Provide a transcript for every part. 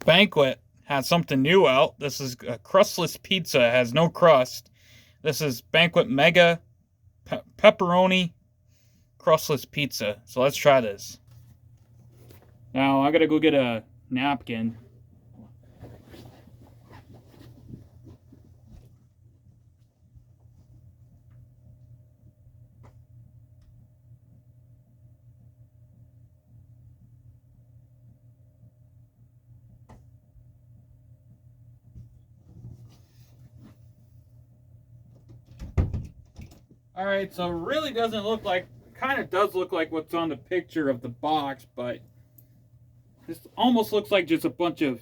Banquet has something new out. This is a crustless pizza. It has no crust. This is Banquet Mega Pepperoni Crustless Pizza. So let's try this. Now I gotta go get a napkin. Alright, so it really doesn't look like, kind of does look like what's on the picture of the box, but this almost looks like just a bunch of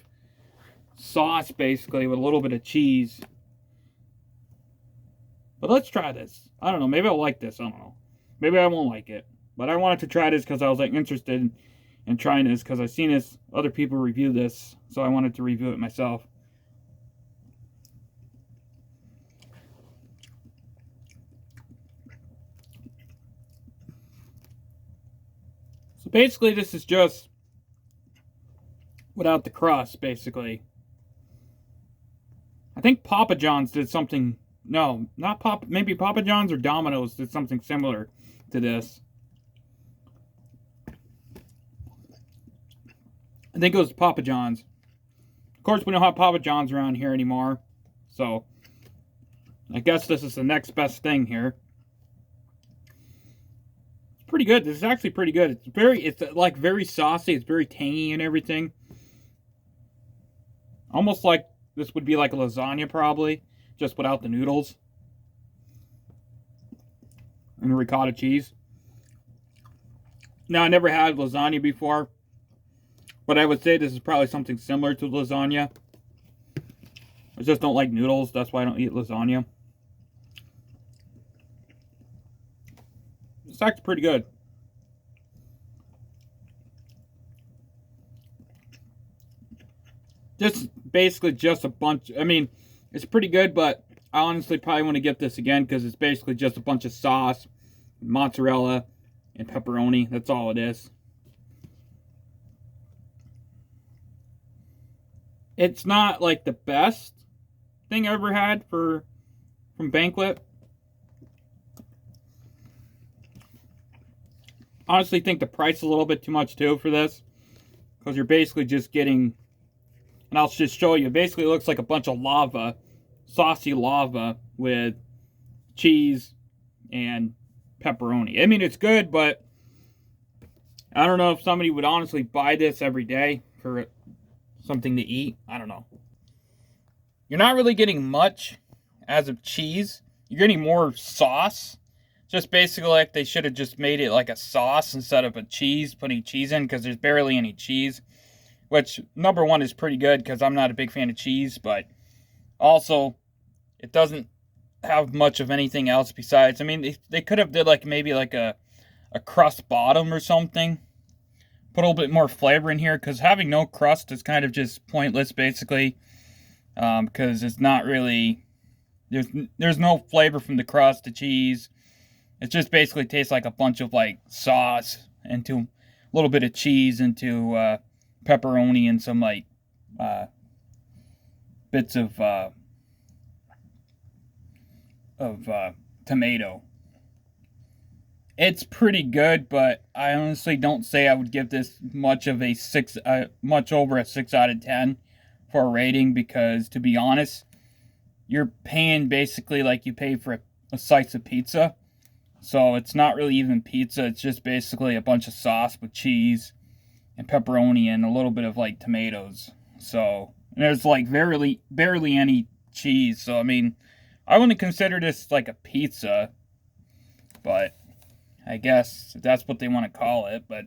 sauce, basically, with a little bit of cheese. But let's try this. I don't know, maybe I'll like this, I don't know. Maybe I won't like it. But I wanted to try this because I was like interested in trying this, because I've seen this, other people review this, so I wanted to review it myself. So basically this is just without the crust, basically. I think Papa John's did something, no, not maybe Papa John's or Domino's did something similar to this. I think it was Papa John's. Of course, we don't have Papa John's around here anymore, so I guess this is the next best thing here. Pretty good. This is actually pretty good. It's like very saucy. It's very tangy and everything. Almost like this would be like a lasagna probably, just without the noodles and the ricotta cheese. Now, I never had lasagna before, but I would say this is probably something similar to lasagna. I just don't like noodles. That's why I don't eat lasagna. It's actually pretty good. This basically just a bunch, I mean, it's pretty good, but I honestly probably want to get this again because it's basically just a bunch of sauce, mozzarella, and pepperoni. That's all it is. It's not like the best thing I ever had from Banquet. Honestly think the price is a little bit too much too for this, because you're basically just getting, and I'll just show you, basically it looks like a bunch of lava, saucy lava with cheese and pepperoni. I mean, it's good, but I don't know if somebody would honestly buy this every day for something to eat. I don't know. You're not really getting much as of cheese. You're getting more sauce. Just basically like they should have just made it like a sauce instead of a cheese, putting cheese in, because there's barely any cheese. Which, number one, is pretty good because I'm not a big fan of cheese, but also it doesn't have much of anything else besides. I mean, they could have did like maybe like a crust bottom or something. Put a little bit more flavor in here, because having no crust is kind of just pointless, basically. Because it's not really, there's no flavor from the crust, the cheese. It just basically tastes like a bunch of like sauce into a little bit of cheese into pepperoni and some like bits of tomato. It's pretty good, but I honestly don't say I would give this much of a much over a 6 out of 10 for a rating, because to be honest, you're paying basically like you pay for a slice of pizza. So it's not really even pizza. It's just basically a bunch of sauce with cheese and pepperoni and a little bit of like tomatoes. So there's like barely any cheese. So I mean, I wouldn't consider this like a pizza, but I guess that's what they want to call it. But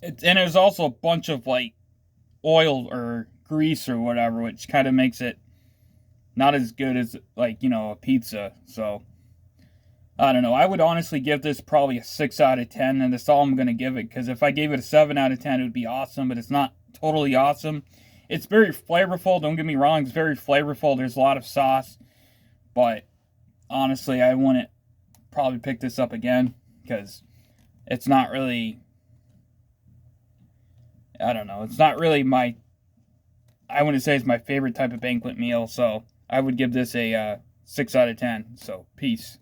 and there's also a bunch of like oil or grease or whatever, which kind of makes it not as good as, like, you know, a pizza. So I don't know. I would honestly give this probably a 6 out of 10, and that's all I'm going to give it, because if I gave it a 7 out of 10, it would be awesome, but it's not totally awesome. It's very flavorful, don't get me wrong, it's very flavorful, there's a lot of sauce, but honestly, I wouldn't probably pick this up again, because it's not really, I don't know. It's not really I wouldn't say it's my favorite type of banquet meal, so I would give this a 6 out of 10. So, peace.